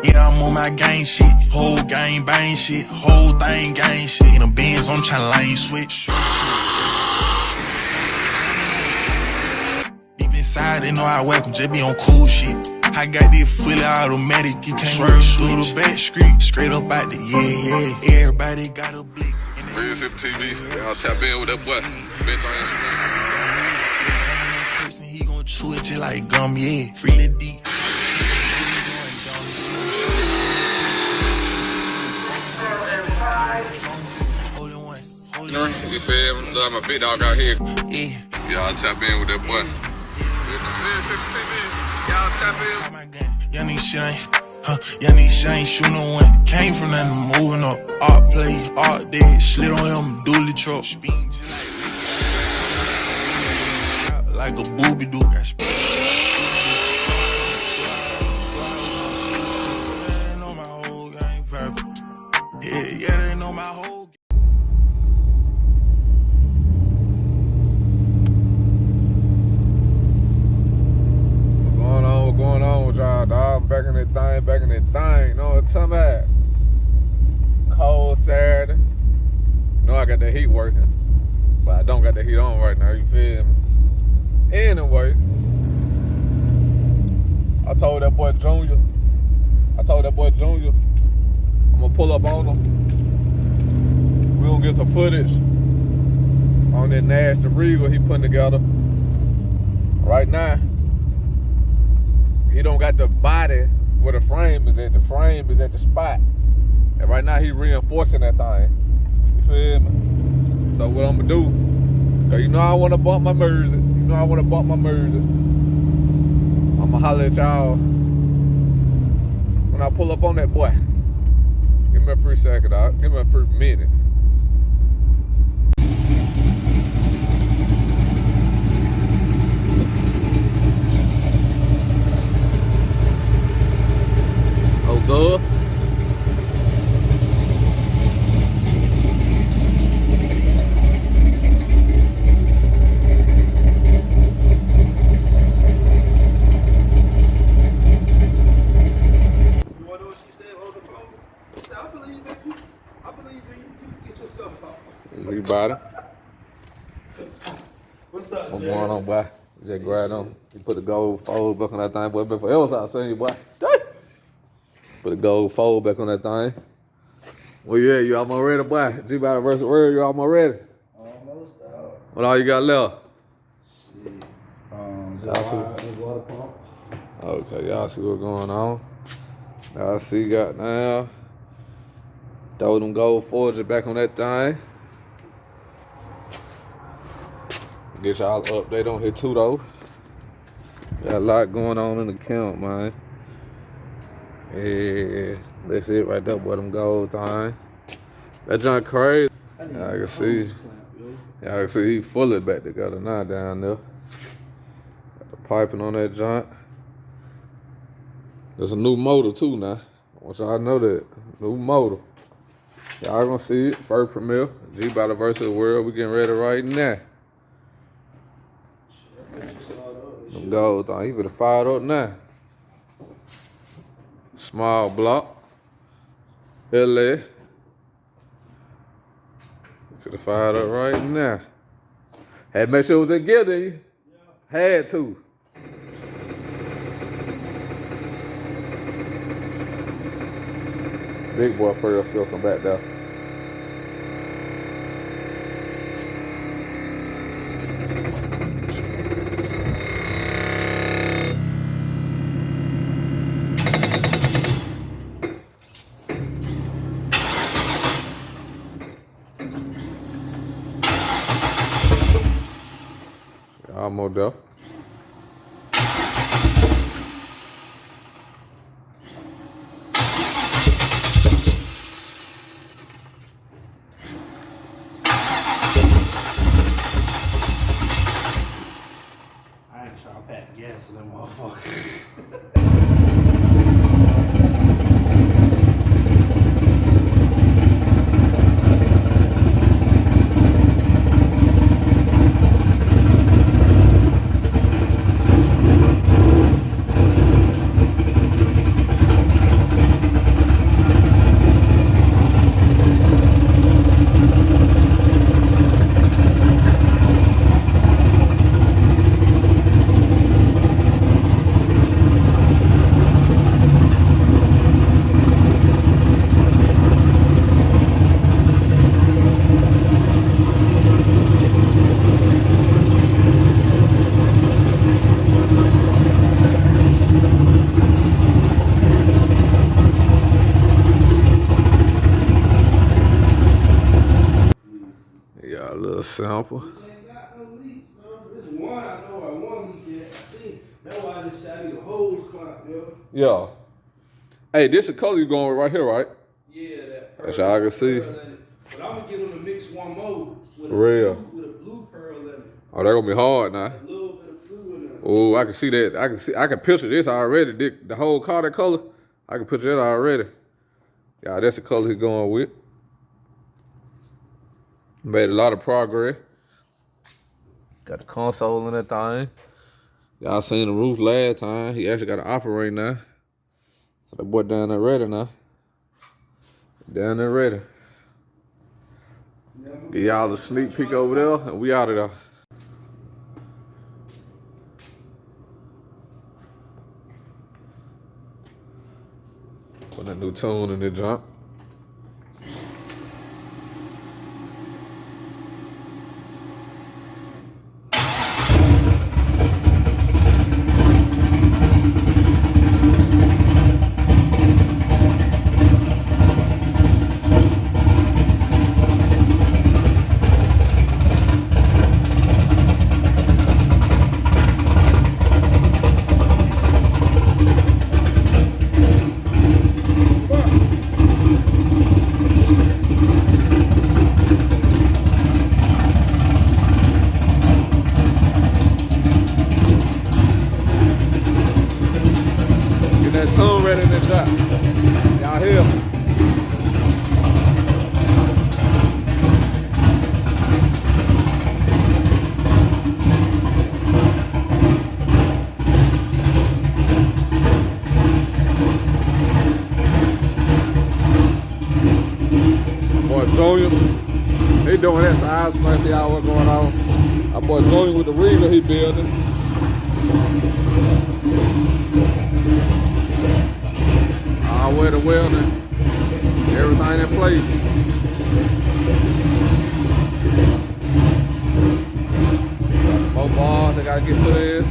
Yeah, I'm on my gang shit. Whole gang bang shit. Whole thing gang shit. In the Benz, I'm tryna lane switch. Deep inside, they know I whack 'em, just be on cool shit. I got this fully automatic, you can't swerve through the back street. Straight up out the yeah. Everybody got a blick. Mississippi TV, y'all tap in with that boy. He gon' chew it just like gum, yeah. Freely deep. You feel me? Love my big dog out here. Yeah. Y'all tap in with that boy. Mississippi TV, y'all tap in. Young nigga shit ain't shoot no one. Came from nothing, moving up. Art play, art dead. Slid on him, dually truck. Spin just like a booby do. Got spin. They know my whole gang purple. Yeah, they know my whole gang. What's going on with y'all, dog? Back in that thing, you know what I'm talking about? Cold Saturday. Know I got the heat working, but I don't got the heat on right now, you feel me? Anyway, I told that boy Junior, I'm gonna pull up on him. We gonna get some footage on that nasty Regal he putting together. Right now, he don't got the body where the frame is at. The frame is at the spot. And right now he reinforcing that thing. You feel me? So what I'm gonna do, cause you know I wanna bump my Mersey. I'ma holler at y'all when I pull up on that boy. Give me a free second, dog. Give me a free minute. Oh, good. Gbody. What's up, What's going on, boy? Just grab on. You put the gold fold back on that thing, boy. Before else I seen you, boy. Put the gold fold back on that thing. Well, yeah, you almost ready, boy. Gbody versus Word, you almost ready? Almost out. What all you got left? Shit. Just water pump. Okay, y'all see what's going on. Y'all see, got now. Throw them gold forges back on that thing. Get y'all an update on here too, though. Got a lot going on in the camp, man. Yeah, that's it right there, boy. Them gold thing. That junk crazy. I can see. Yeah, I can see he fully back together now down there. Got the piping on that junk. There's a new motor too now. I want y'all to know that. New motor. Y'all gonna see it. First premiere. Gbody versus World. We getting ready right now. Them gold thing. He better fire up now. Small block. LA. Could have fired up right now. Had to make sure it was in gear, didn't you? Yeah. Had to. Big boy for yourself some back there. Almost there. I ain't trying to pack gas in that motherfucker. sample. This ain't got no leak, no. This one I know I want leak. I see. That's why I decided the hose clamp, yo. Yeah. Hey, this the color you going with right here, right? Yeah, that pearl. That's all I can see. But I'm gonna get them to mix one more with Real. with a blue pearl in it. Oh, that gonna be hard now. A little bit of blue in there. Oh, I can see that. I can picture this already. The whole car, that color. I can picture that already. Yeah, that's the color he's going with. Made a lot of progress. Got the console in that thing. Y'all seen the roof last time. He actually got to operate now. So that boy down there ready now. Down there ready. Give y'all a sneak peek over there, and we out of there. Put that new tune in the jump. That tune ready in the drop. Y'all here? Boy Junior, he doing that side smash. See how what's going on. Our boy Junior with the Regal he building. All way to welding, everything in place. More bars, they gotta get to this.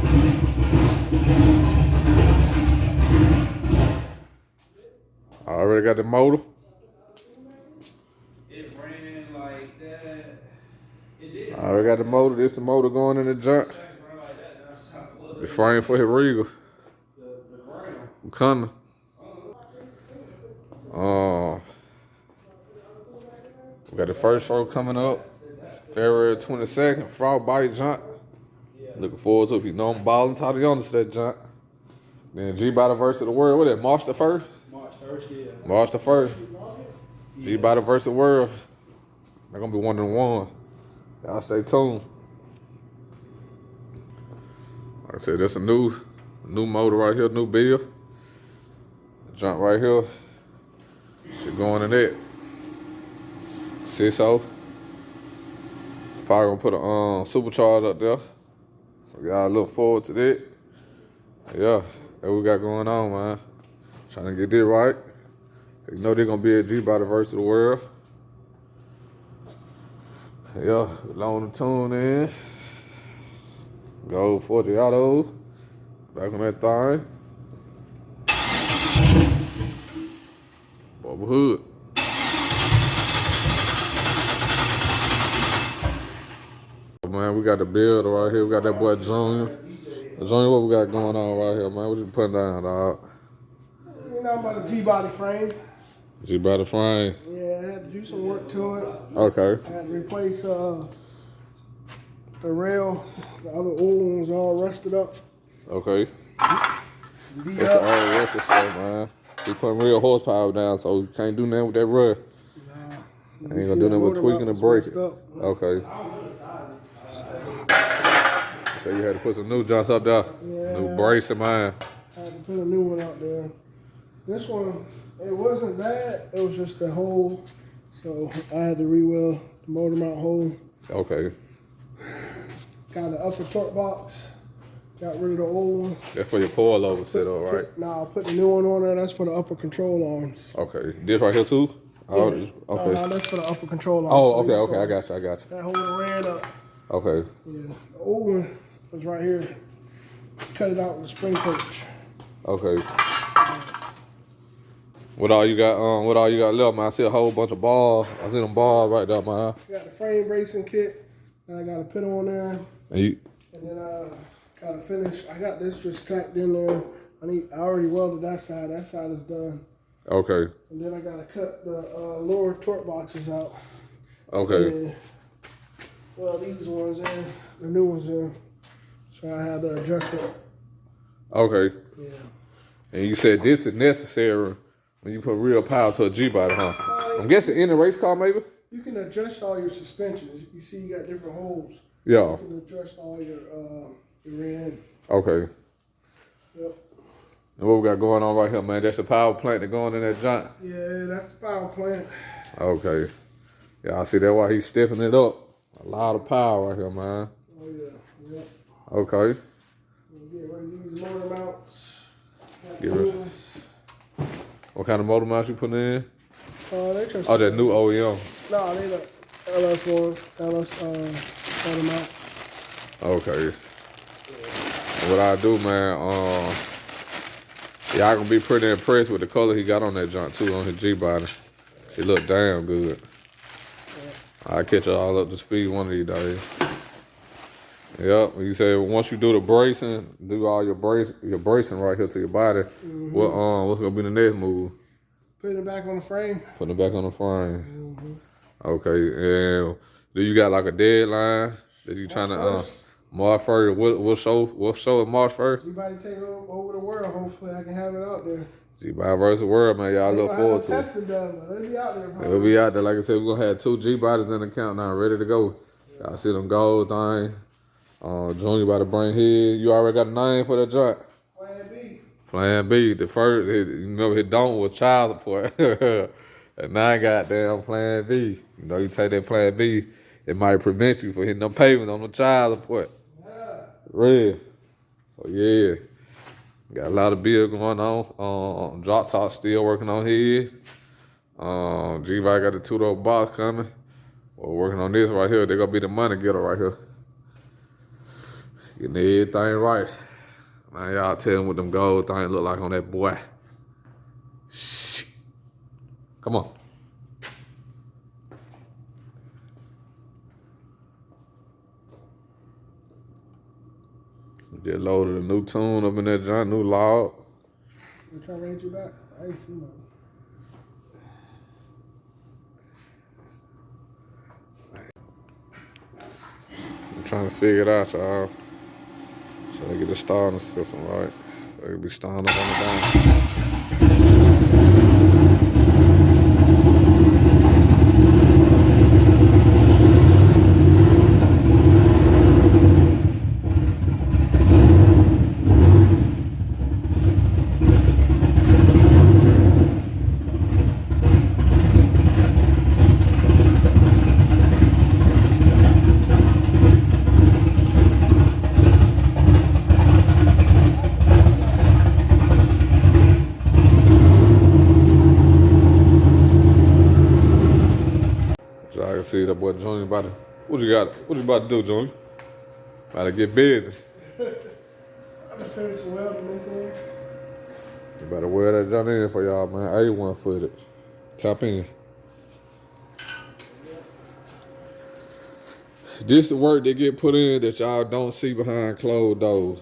I already got the motor. It ran like that. It did. I already got the motor. This is the motor going in the junk. The frame for his Regal. The ground. Coming. We got the first show coming up, February 22nd, Frog Bite Junk. Looking forward to it. You know I'm balling, Toddy Understead Junk. Then Gbody versus the world. What is it, March the 1st? March 1st, yeah. March the 1st. Gbody versus the world. They're going to be 1-1. Y'all stay tuned. Like I said, that's a new motor right here, new build. Junk right here. Should go in that. 6.0. Probably gonna put a supercharge up there. So y'all look forward to that. Yeah, that we got going on, man. Trying to get this right. You know they're gonna be at Gbody versus the world. Yeah, long to tune in. Go 40 auto. Back on that thing. Bubba Hood. Man, we got the builder right here. We got that boy Junior. Junior, what we got going on right here, man? What you putting down, dog? You know about the Gbody frame. Gbody frame. Yeah, I had to do some work to it. Okay. I had to replace the rail. The other old one was all rusted up. Okay. Beat That's up. all rusted stuff, man. We putting real horsepower down, so you can't do nothing with that run. Nah, Ain't gonna do nothing but tweaking and breaking. Okay. So you had to put some new joints up there. Yeah. New brace in mine. I had to put a new one out there. This one, it wasn't bad. It was just the hole. So I had to re-weld the motor mount hole. Okay. Got the upper torque box. Got rid of the old one. That's for your coilover setup, right? Nah, I put the new one on there. That's for the upper control arms. Okay. This right here too? Oh, Yeah. okay. No, that's for the upper control arms. Oh, So okay, these okay. I got you. That hole ran up. Okay. Yeah, the old one was right here. Cut it out with a spring perch. Okay. What all you got? What all you got left, man? I see a whole bunch of balls. I see them balls right there, man. Got the frame bracing kit. And I got to put on there. And then gotta finish. I got this just tacked in there. I already welded that side. That side is done. Okay. And then I gotta cut the lower torque boxes out. Okay. And, well, these ones in, the new ones in. So I have the adjustment. Okay. Yeah. And you said this is necessary when you put real power to a Gbody, huh? I'm guessing in a race car, maybe? You can adjust all your suspensions. You see you got different holes. Yeah. You can adjust all your rear end. Okay. Yep. And what we got going on right here, man? That's the power plant that going in that joint? Yeah, that's the power plant. Okay. Yeah, I see that why he's stiffening it up. A lot of power right here, man. Oh, yeah. Yep. Okay. Get rid of these motor mounts. Get rid of. What kind of motor mounts you putting in? They just Oh, that new OEM. No, they the LS ones. LS motor mounts. Okay. What I do, man, y'all gonna be pretty impressed with the color he got on that junk too, on his Gbody. It look damn good. I'll catch y'all up to speed one of these days. Yep, you say once you do the bracing, do all your bracing right here to your body. What's gonna be the next move? Putting it back on the frame. Putting it back on the frame. Okay, and do you got like a deadline that you trying to March 1st? What show is March 1st? Gbody take over the world. Hopefully, I can have it out there. Gbody versus the world, man. Y'all look forward to it. Testing done, but they'll be out there. Probably. It'll be out there. Like I said, we're gonna have 2 Gbodys in the count now, ready to go. Y'all see them gold thing. Junior about to bring his. You already got a name for that joint? Plan B. Plan B. The first, you remember his don't was child support. And now goddamn Plan B. You know, you take that Plan B, it might prevent you from hitting them payments on the child support. Yeah. Real. So yeah. Got a lot of bills going on. Drop Top still working on his. Gbody got the 2-door box coming. We're working on this right here. They're gonna be the money getter right here. Getting everything right. Man, y'all tell them what them gold things look like on that boy. Shh. Come on. Just loaded a new tune up in that joint, new log. They trying to raise you back? I ain't seen nothing. I'm trying to figure it out, y'all. So they get the starting system right. They can be starting up on the down. So I can see that boy Junior about to, what you about to do, Junior? About to get busy. I'm just finishing welding this in. You better wear that joint in for y'all, man. A1 footage. Tap in. This the work that get put in that y'all don't see behind closed doors.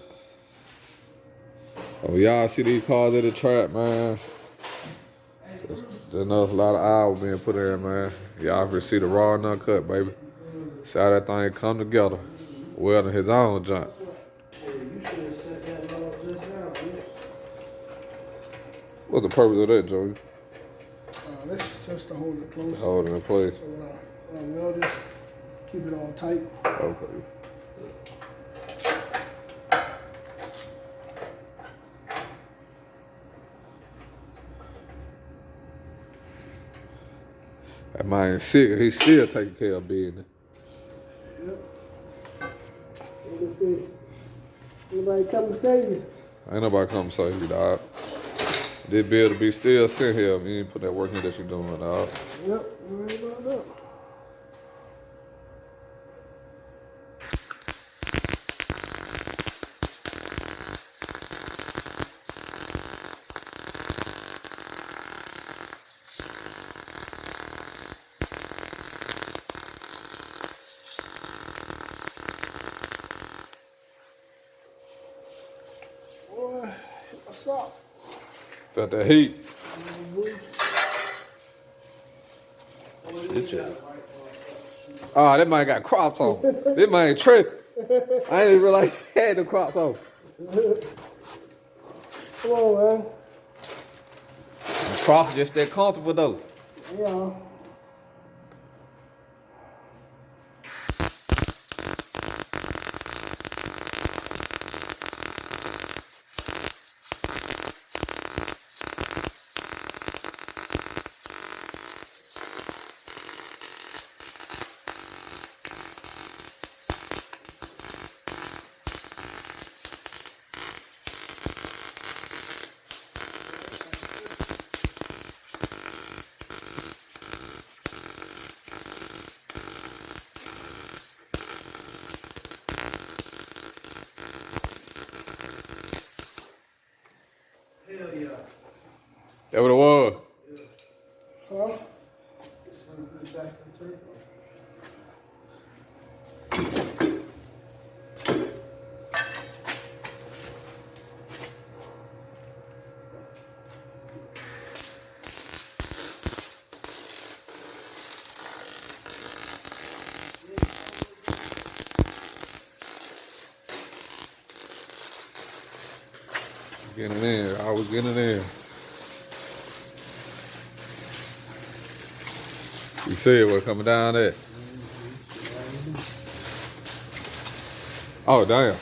Oh, y'all see these cars at the track, man. Just know a lot of hours being put in, man. Y'all can see the raw and uncut, baby. See how that thing come together. Welding his own junk. Hey, you should have set that up just now, bitch. What's the purpose of that, Joey? This is just to hold it close. Hold it in place. So when I weld it, keep it all tight. Okay. That man sick. He's still taking care of business. Yep. Anybody come to save you? Ain't nobody come save you, dog. This bill to be still sitting here. You ain't put that work in that you doing, dog. Yep, you right about that. Felt that heat. Oh, that man got crops on. This man tripping. I didn't realize he had the crops on. Come on, man. The crops just that comfortable though. Yeah. Hell yeah. That what it was. Huh? Just gonna put it back in the turkey. Getting it in. I was getting it in. You see it, what coming down there? Oh, damn.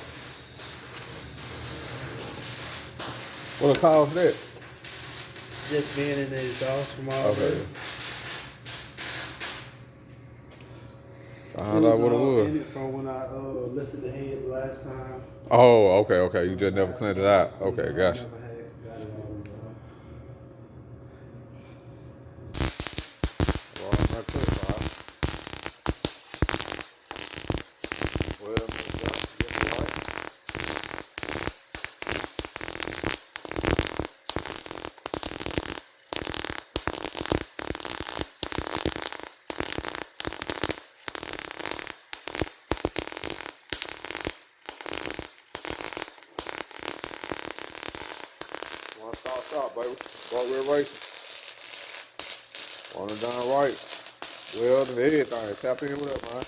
What a cost that? Just being in the exhaust from all Okay. Found out what it was. in it from when I lifted the head last time. Oh, okay. You just never cleaned it out. Okay, gotcha. Never had got it all. Well, I'm not clear, bro. Well, get right. One stop shop, baby. Start with racing. On it down right. Well, and everything. Tap in with it, man.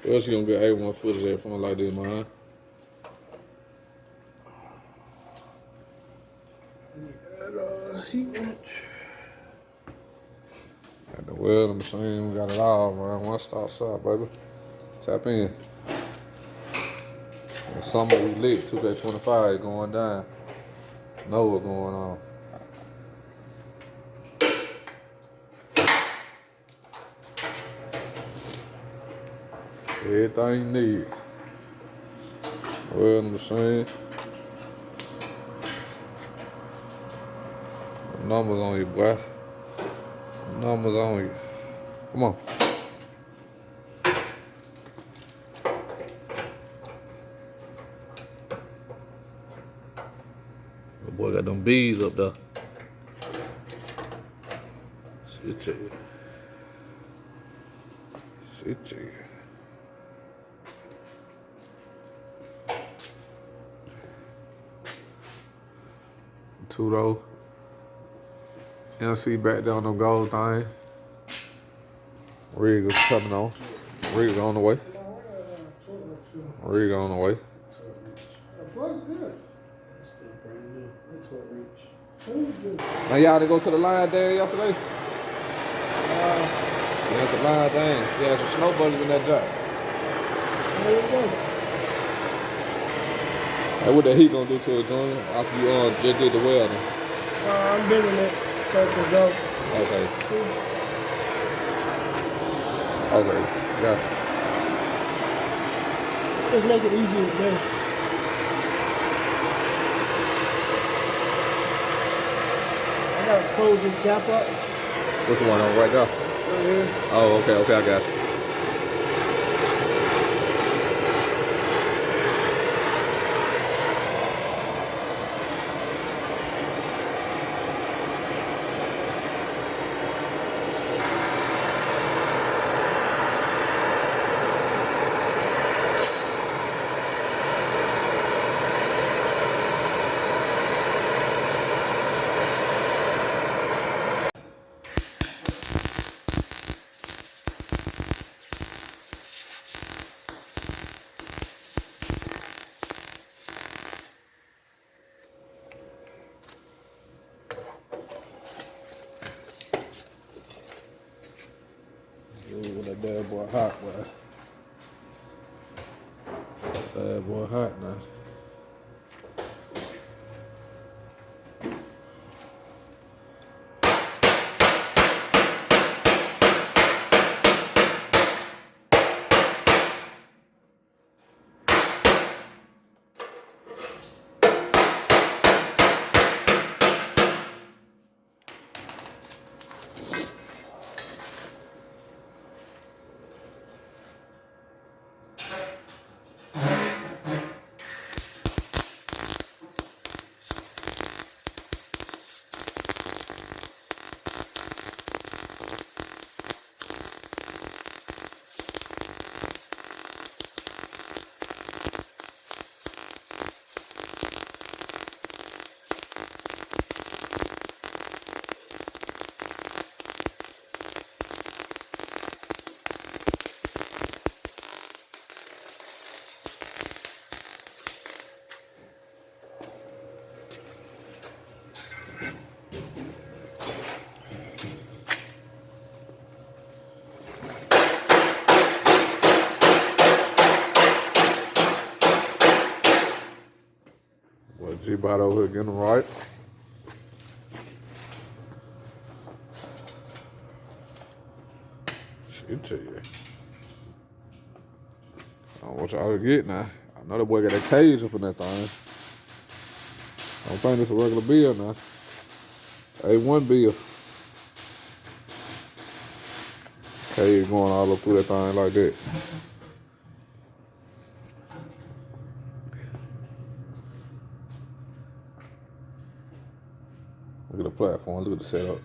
Where else you gonna get A1 footage at from like this, man? And heat wrench. Got the welding machine, we got it all, man. One stop shop, baby. Tap in. And summer we lit, 2K25 going down. Know what's going on. Everything you need. Welding machine. Numbers on you, boy. Numbers on you. Come on. The boy got them bees up there. Sit you. Sit you. Two though. LC back there on them gold thing. Rig is coming on. Rig on the way. Rig on the way. The plug's good. It's still brand new. That's what reach. It's good. Now y'all didn't go to the line there yesterday? Yeah, the line thing. Yeah, some snow bunnies in that job. There you go. Hey, what the heat gonna do to it, John? After you just did the welding? I'm bending it so it can go. Okay. Okay. Gotcha. Just make it easier to do. I gotta close this gap up. What's the one on right there? Right here. Oh, okay, I got you. boy hot, boy. That boy hot now. Boy, Gbody over here getting them right. Shit to you. I don't know what y'all get now. I know that boy got that cage up in that thing. I don't think it's a regular bill now. A1 bill. Cage going all up through that thing like that. Look at the platform, look at the setup.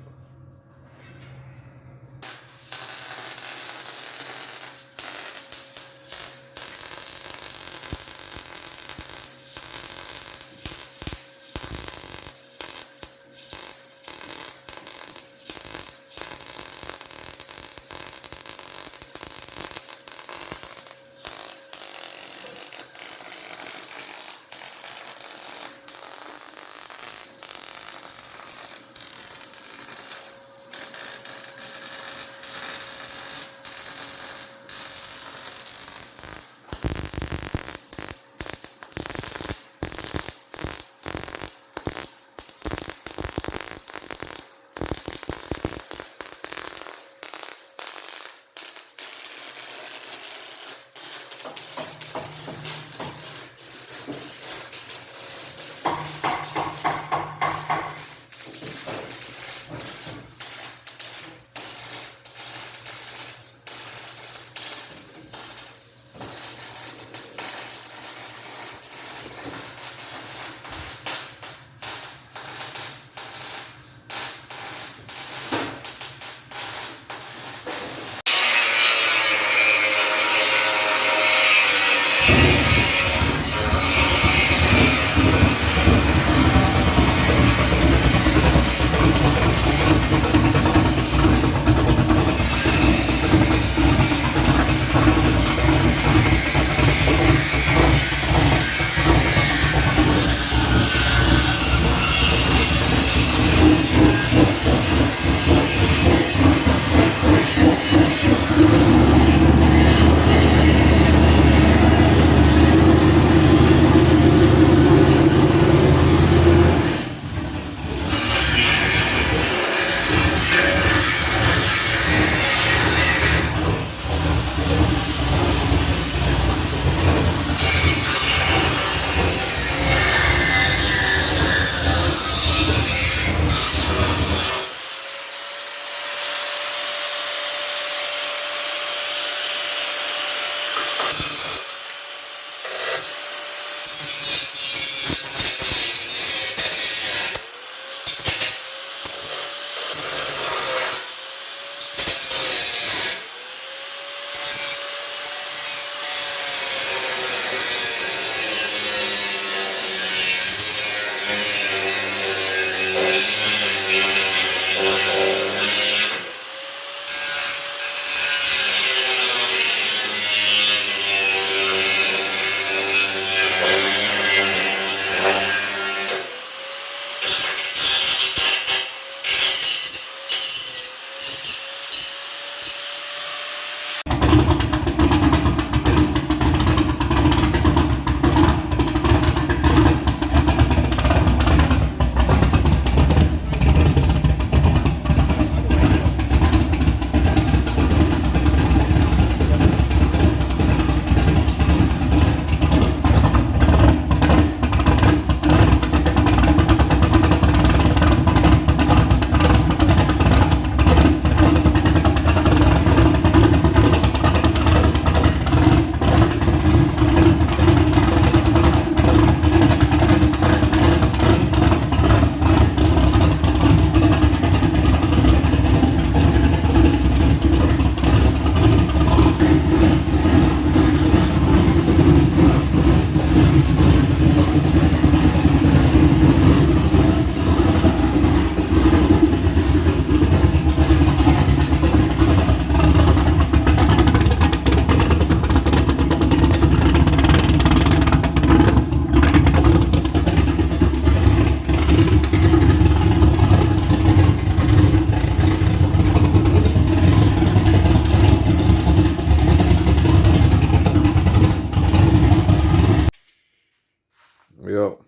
Yep.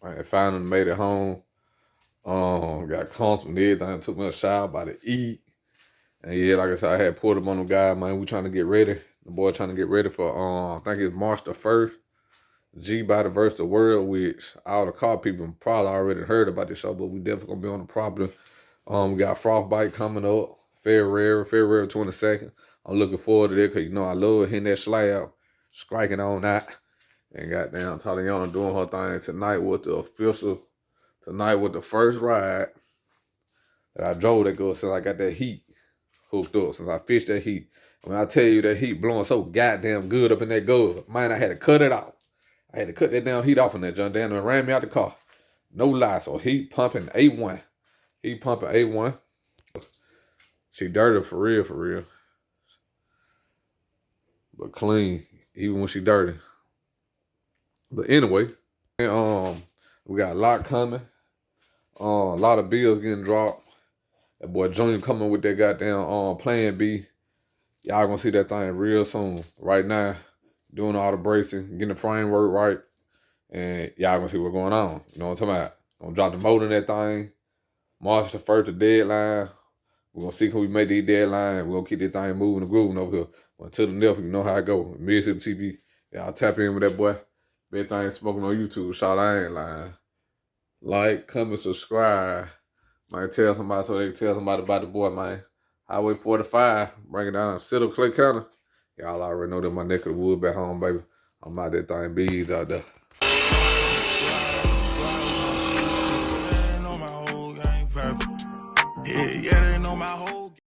I finally made it home. Got comfortable and everything. Took me a shower, about to eat. And yeah, like I said, I had pulled up on them guys, man. We trying to get ready. The boy trying to get ready for, I think it's March the 1st. Gbody versus the World, which all the car people probably already heard about this show, but we definitely gonna be on the property. We got Frostbite coming up, February 22nd. I'm looking forward to it because, you know, I love hitting that slab, striking on that. And goddamn, Taliana doing her thing tonight with the first ride that I drove that good since I got that heat hooked up, since I fished that heat. When I tell you that heat blowing so goddamn good up in that good, man, I had to cut it off. I had to cut that damn heat off in that John Dan and ran me out the car. No lie, so heat pumping A1. Heat pumping A1. She dirty for real, for real. But clean, even when she dirty. But anyway, we got a lot coming. A lot of bills getting dropped. That boy Junior coming with that goddamn plan B. Y'all gonna see that thing real soon. Right now, doing all the bracing, getting the framework right, and y'all gonna see what's going on. You know what I'm talking about? Gonna drop the motor in that thing. March the 1st, the deadline. We're gonna see can we make the deadline. We're gonna keep this thing moving and grooving over here. Until the next, you know how I go. Mississippi TV. Y'all tap in with that boy. Big thing smoking on YouTube. Shout, I ain't lying. Like, comment, subscribe. Might tell somebody so they can tell somebody about the boy, man. Highway 45, bring it down to Citadel, Clay County. Y'all already know that my neck of the wood back home, baby. I'm out that thing, bees out there. Yeah, they know my whole